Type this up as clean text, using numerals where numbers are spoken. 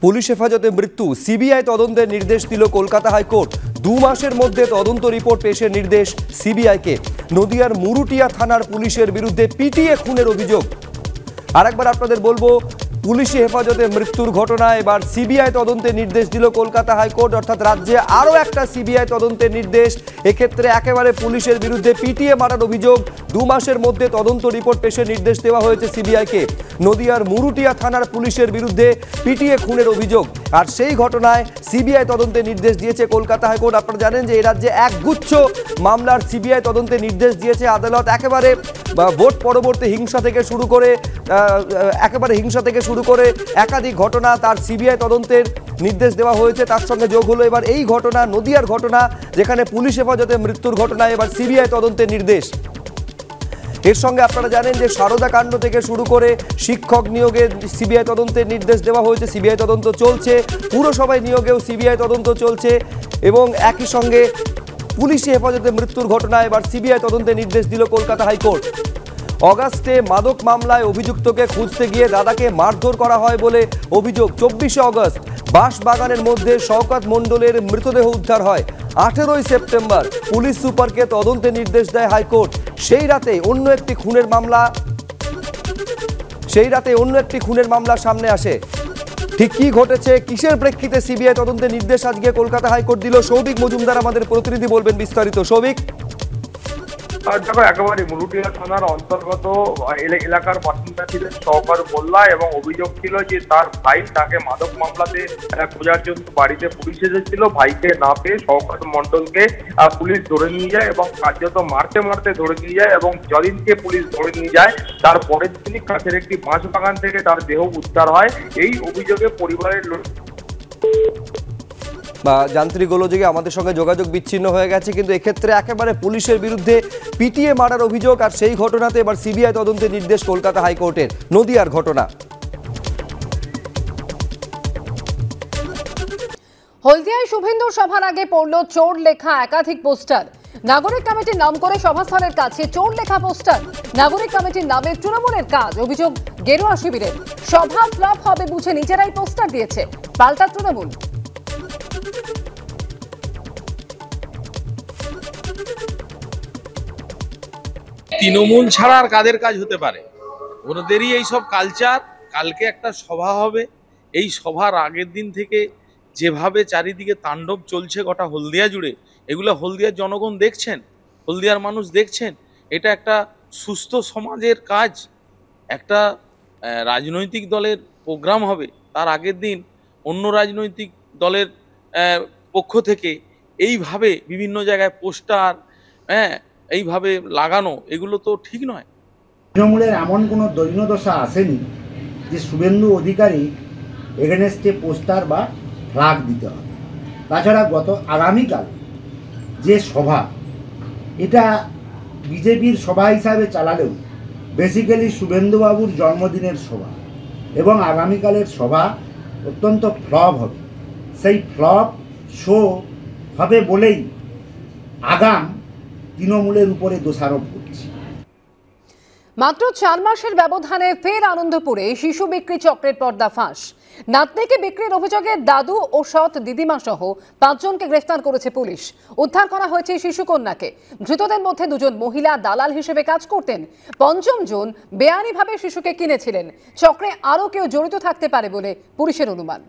Police হেফাজতে মৃত্যু, CBI তদন্তের নির্দেশ দিল কলকাতা হাইকোর্ট। 2 মাসের মধ্যে তদন্ত রিপোর্ট পেশের নির্দেশ সিবিআইকে। নদিয়ার মুরুটিয়া থানার পুলিশের বিরুদ্ধে পিটিয়ে খুনের অভিযোগ। আরেকবার আপনাদের বলবো, পুলিশি হেফাজতে মৃত্যুর ঘটনায় এবার সিবিআই তদন্তের নির্দেশ দিল কলকাতা হাইকোর্ট, অর্থাৎ রাজ্যে আরও একটা সিবিআই তদন্তের নির্দেশ। এক্ষেত্রে একেবারে পুলিশের বিরুদ্ধে পিটিয়ে মারার অভিযোগ। 2 মাসের মধ্যে তদন্ত রিপোর্ট পেশের নির্দেশ দেওয়া হয়েছে সিবিআইকে। নদিয়ার মুরুটিয়া থানার পুলিশের বিরুদ্ধে পিটিয়ে খুনের অভিযোগ, আর সেই ঘটনায় সিবিআই তদন্তের নির্দেশ দিয়েছে কলকাতা হাইকোর্ট। আপনারা জানেন যে এই রাজ্যে একগুচ্ছ মামলার সিবিআই তদন্তের নির্দেশ দিয়েছে আদালত। একেবারে ভোট পরবর্তী হিংসা থেকে শুরু করে একাধিক ঘটনা তার সিবিআই তদন্তের নির্দেশ দেওয়া হয়েছে। তার সঙ্গে যোগ হলো এবার এই ঘটনা, নদিয়ার ঘটনা, যেখানে পুলিশ হেফাজতে মৃত্যুর ঘটনায় এবার সিবিআই তদন্তের নির্দেশ। এর সঙ্গে আপনারা জানেন যে সারদা কাণ্ড থেকে শুরু করে শিক্ষক নিয়োগের সিবিআই তদন্তের নির্দেশ দেওয়া হয়েছে, সিবিআই তদন্ত চলছে। পুরসভায় নিয়োগেও সিবিআই তদন্ত চলছে এবং একই সঙ্গে পুলিশি হেফাজতে মৃত্যুর ঘটনায় এবার সিবিআই তদন্তের নির্দেশ দিল কলকাতা হাইকোর্ট। অগাস্টে মাদক মামলায় অভিযুক্তকে খুঁজতে গিয়ে দাদাকে মারধর করা হয় বলে অভিযোগ। 24শে অগস্ট বাঁশবাগানের মধ্যে শওকত মণ্ডলের মৃতদেহ উদ্ধার হয়। 18ই সেপ্টেম্বর পুলিশ সুপারকে তদন্তের নির্দেশ দেয় হাইকোর্ট। সেই রাতে অন্য একটি খুনের মামলা সামনে আসে। ঠিক কি ঘটেছে, কিসের প্রেক্ষিতে সিবিআই তদন্তের নির্দেশ আজকে কলকাতা হাইকোর্ট দিল, সৌভিক মজুমদার আমাদের প্রতিনিধি বলবেন বিস্তারিত। সৌভিক, দেখো, একেবারে মুরুটিয়া থানার অন্তর্গত এলাকার বাসিন্দা ছিলেন শওকত মোল্লা এবং অভিযোগ ছিল যে তার ভাই তাকে মাদক মামলাতে খোঁজার জন্য বাড়িতে পুলিশ এসেছিল। ভাইকে না পেয়ে শওকত মণ্ডলকে পুলিশ ধরে নিয়ে যায় এবং কার্যত মারতে মারতে ধরে নিয়ে যায় এবং যেদিনকে পুলিশ ধরে নিয়ে যায় তার পরের দিনই কাছের একটি বাঁশবাগান থেকে তার দেহ উদ্ধার হয়। এই অভিযোগে পরিবারের লোক যান্ত্রিক গোলযোগে আমাদের সঙ্গে যোগাযোগ বিচ্ছিন্ন হয়ে গেছে, কিন্তু এক্ষেত্রে একেবারে পুলিশের বিরুদ্ধে পিটিয়ে মারার অভিযোগ, আর সেই ঘটনাতে এবার সিবিআই তদন্তের নির্দেশ কলকাতা হাইকোর্টের। নদিয়ার ঘটনা। হলদিয়ায় শুভেন্দু সভার আগে পড়ল চোর লেখা একাধিক পোস্টার। নাগরিক কমিটির নাম করে সভাস্থলের কাছে চোর লেখা পোস্টার। নাগরিক কমিটির নামে তৃণমূলের কাজ, অভিযোগ গেরুয়া শিবিরের। সভা ফ্লপ হবে বুঝে নিজেরাই পোস্টার দিয়েছে, পাল্টা তৃণমূল। তৃণমূল ছাড়া আর কাদের কাজ হতে পারে? ওদেরই এইসব কালচার। কালকে একটা সভা হবে, এই সভার আগের দিন থেকে যেভাবে চারিদিকে তাণ্ডব চলছে গোটা হলদিয়া জুড়ে, এগুলো হলদিয়ার জনগণ দেখছেন, হলদিয়ার মানুষ দেখছেন। এটা একটা সুস্থ সমাজের কাজ। একটা রাজনৈতিক দলের প্রোগ্রাম হবে, তার আগের দিন অন্য রাজনৈতিক দলের পক্ষ থেকে এইভাবে বিভিন্ন জায়গায় পোস্টার এইভাবে লাগানো, এগুলো তো ঠিক নয়। তৃণমূলের এমন কোনো দৈন্যদশা আসেনি যে শুভেন্দু অধিকারী এগেনস্টে পোস্টার বা ফ্ল্যাগ দিতে হবে। তাছাড়া আগামীকাল যে সভা, এটা বিজেপির সভা হিসাবে চালালেও বেসিক্যালি শুভেন্দুবাবুর জন্মদিনের সভা এবং আগামীকালের সভা অত্যন্ত ফ্লপ হবে। সেই ফ্লপ শো হবে বলেই আগাম তৃণমূলের উপরে দোষারোপ করছে। মাত্র 4 মাসের ব্যবধানে ফের আনন্দপুরে শিশু বিক্রি চক্রের পর্দাফাঁস। নাতনিকে বিক্রির অভিযোগে দাদু ও সৎ দিদিমা সহ 5 জনকে গ্রেফতার করেছে পুলিশ। উদ্ধার করা হয়েছে শিশুকন্যাকে। ধৃতদের মধ্যে 2 জন মহিলা দালাল হিসেবে কাজ করতেন। 5ম জন বেআইনিভাবে শিশুকে কিনেছিলেন। চক্রে আরও কেউ জড়িত থাকতে পারে বলে পুলিশের অনুমান।